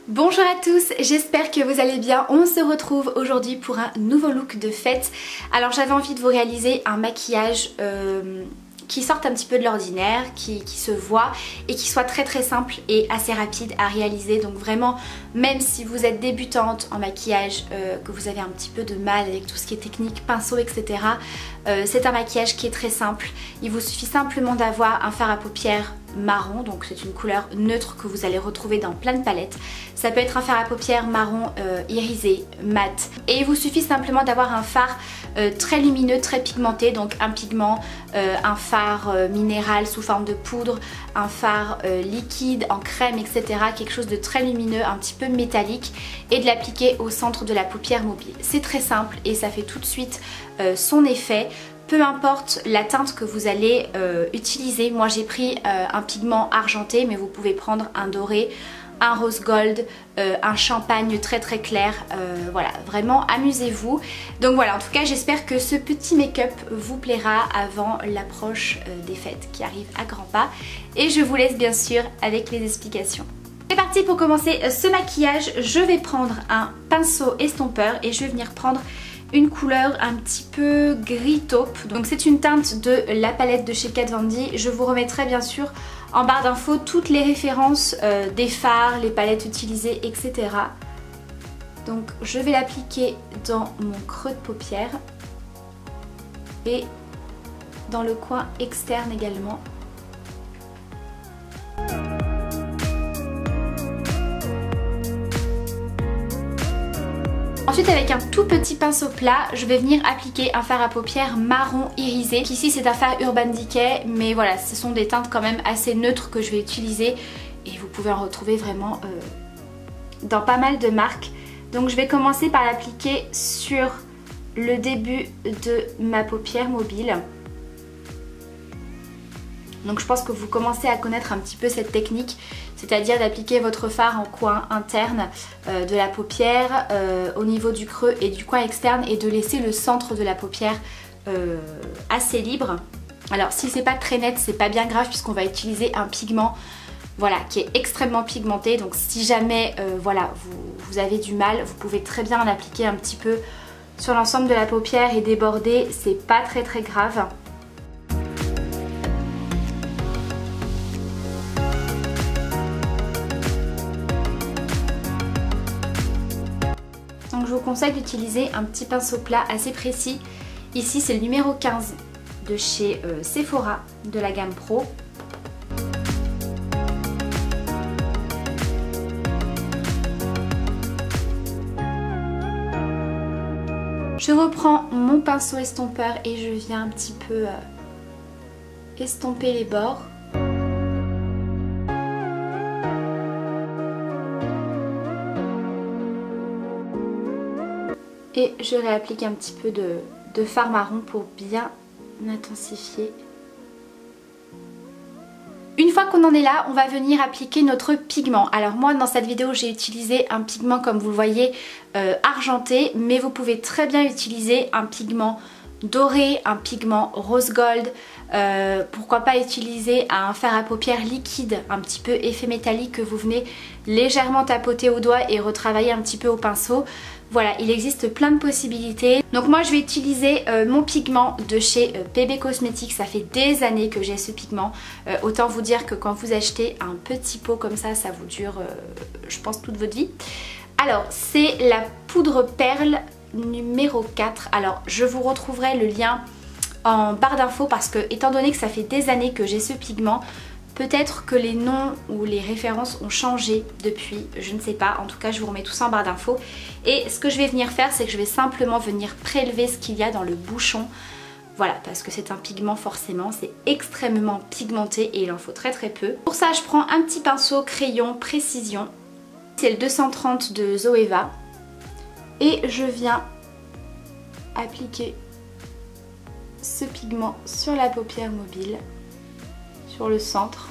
Bonjour à tous, j'espère que vous allez bien. On se retrouve aujourd'hui pour un nouveau look de fête. Alors j'avais envie de vous réaliser un maquillage qui sorte un petit peu de l'ordinaire, qui se voit et qui soit très simple et assez rapide à réaliser. Donc vraiment, même si vous êtes débutante en maquillage, que vous avez un petit peu de mal avec tout ce qui est technique, pinceau, etc. C'est un maquillage qui est très simple. Il vous suffit simplement d'avoir un fard à paupières marron, donc c'est une couleur neutre que vous allez retrouver dans plein de palettes. Ça peut être un fard à paupières marron irisé, mat, et il vous suffit simplement d'avoir un fard très lumineux, très pigmenté, donc un pigment, un fard minéral sous forme de poudre, un fard liquide en crème, etc. Quelque chose de très lumineux, un petit peu métallique, et de l'appliquer au centre de la paupière mobile. C'est très simple et ça fait tout de suite son effet. Peu importe la teinte que vous allez utiliser, moi j'ai pris un pigment argenté, mais vous pouvez prendre un doré, un rose gold, un champagne très clair, voilà, vraiment amusez-vous. Donc voilà, en tout cas j'espère que ce petit make-up vous plaira avant l'approche des fêtes qui arrivent à grands pas, et je vous laisse bien sûr avec les explications. C'est parti pour commencer ce maquillage. Je vais prendre un pinceau estompeur et je vais venir prendre une couleur un petit peu gris taupe. Donc c'est une teinte de la palette de chez Kat Von D. Je vous remettrai bien sûr en barre d'infos toutes les références des fards, les palettes utilisées, etc. Donc je vais l'appliquer dans mon creux de paupière et dans le coin externe également. Ensuite, avec un tout petit pinceau plat, je vais venir appliquer un fard à paupières marron irisé. Ici c'est un fard Urban Decay, mais voilà, ce sont des teintes quand même assez neutres que je vais utiliser, et vous pouvez en retrouver vraiment dans pas mal de marques. Donc je vais commencer par l'appliquer sur le début de ma paupière mobile. Donc je pense que vous commencez à connaître un petit peu cette technique, c'est-à-dire d'appliquer votre fard en coin interne de la paupière, au niveau du creux et du coin externe, et de laisser le centre de la paupière assez libre. Alors si c'est pas très net, c'est pas bien grave, puisqu'on va utiliser un pigment, voilà, qui est extrêmement pigmenté. Donc si jamais voilà, vous avez du mal, vous pouvez très bien l'appliquer un petit peu sur l'ensemble de la paupière et déborder, c'est pas très grave. Donc je vous conseille d'utiliser un petit pinceau plat assez précis. Ici c'est le numéro 15 de chez Sephora, de la gamme Pro. Je reprends mon pinceau estompeur et je viens un petit peu estomper les bords. Et je réapplique un petit peu de fard marron pour bien intensifier. Une fois qu'on en est là, on va venir appliquer notre pigment. Alors moi dans cette vidéo j'ai utilisé un pigment, comme vous le voyez, argenté, mais vous pouvez très bien utiliser un pigment doré, un pigment rose gold, pourquoi pas utiliser un fard à paupières liquide, un petit peu effet métallique, que vous venez légèrement tapoter au doigt et retravailler un petit peu au pinceau. Voilà, il existe plein de possibilités. Donc moi je vais utiliser mon pigment de chez PB Cosmetics. Ça fait des années que j'ai ce pigment. Autant vous dire que quand vous achetez un petit pot comme ça vous dure je pense toute votre vie. Alors c'est la poudre perle numéro 4. Alors je vous retrouverai le lien en barre d'infos, parce que étant donné que ça fait des années que j'ai ce pigment, peut-être que les noms ou les références ont changé depuis, je ne sais pas. En tout cas je vous remets tout ça en barre d'infos. Et ce que je vais venir faire, c'est que je vais simplement venir prélever ce qu'il y a dans le bouchon. Voilà, parce que c'est un pigment, forcément c'est extrêmement pigmenté et il en faut très peu. Pour ça je prends un petit pinceau crayon précision. C'est le 230 de Zoeva. Et je viens appliquer ce pigment sur la paupière mobile, sur le centre.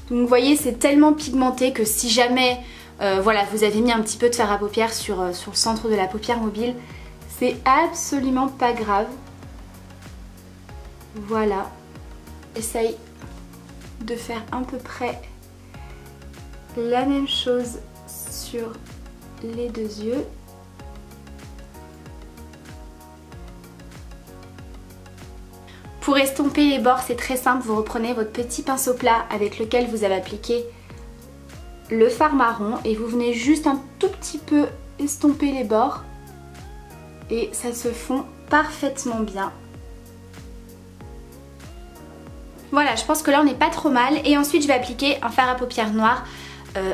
Donc vous voyez, c'est tellement pigmenté que si jamais voilà, vous avez mis un petit peu de fard à paupières sur le centre de la paupière mobile, c'est absolument pas grave. Voilà, essaye de faire à peu près la même chose sur les deux yeux. Pour estomper les bords, c'est très simple, vous reprenez votre petit pinceau plat avec lequel vous avez appliqué le fard marron et vous venez juste un tout petit peu estomper les bords et ça se fond parfaitement bien. Voilà, je pense que là on n'est pas trop mal et ensuite je vais appliquer un fard à paupières noir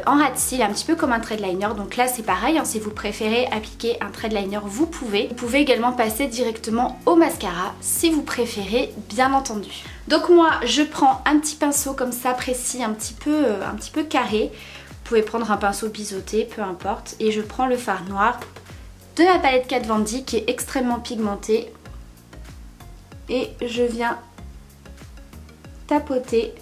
en ras de cils, un petit peu comme un trait de liner. Donc là c'est pareil, hein, si vous préférez appliquer un trait de liner vous pouvez. Vous pouvez également passer directement au mascara si vous préférez, bien entendu. Donc moi je prends un petit pinceau comme ça précis, un petit peu carré. Vous pouvez prendre un pinceau biseauté, peu importe. Et je prends le fard noir de ma palette Kat Von D qui est extrêmement pigmentée. Et je viens tapoter.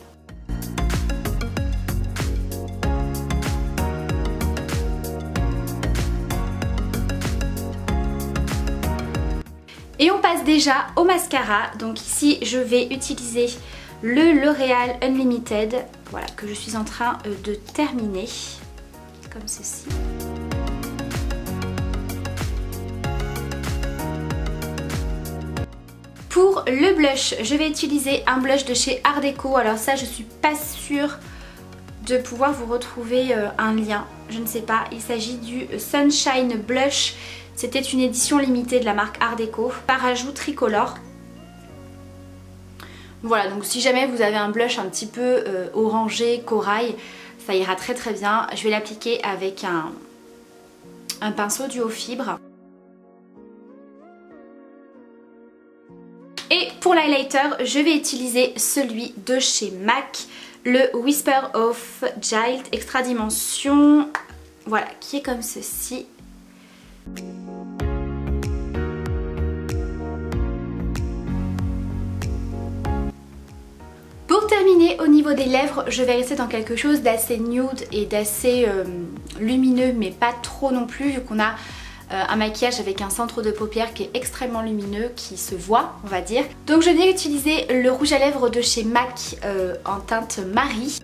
Et on passe déjà au mascara. Donc ici je vais utiliser le L'Oréal Unlimited, voilà, que je suis en train de terminer, comme ceci. Pour le blush, je vais utiliser un blush de chez Art Deco. Alors ça, je suis pas sûre de pouvoir vous retrouver un lien, je ne sais pas. Il s'agit du Sunshine Blush. C'était une édition limitée de la marque Art Deco par ajout tricolore. Voilà, donc si jamais vous avez un blush un petit peu orangé, corail, ça ira très très bien. Je vais l'appliquer avec un pinceau duo fibre. Et pour l'highlighter, je vais utiliser celui de chez MAC, le Whisper of Gilt Extra Dimension, voilà, qui est comme ceci. Pour terminer, au niveau des lèvres, je vais rester dans quelque chose d'assez nude et d'assez lumineux, mais pas trop non plus, vu qu'on a un maquillage avec un centre de paupières qui est extrêmement lumineux, qui se voit, on va dire. Donc je viens utiliser le rouge à lèvres de chez MAC en teinte Marie.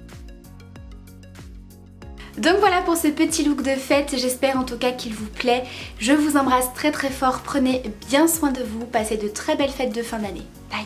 Donc voilà pour ce petit look de fête, j'espère en tout cas qu'il vous plaît. Je vous embrasse très très fort, prenez bien soin de vous, passez de très belles fêtes de fin d'année. Bye!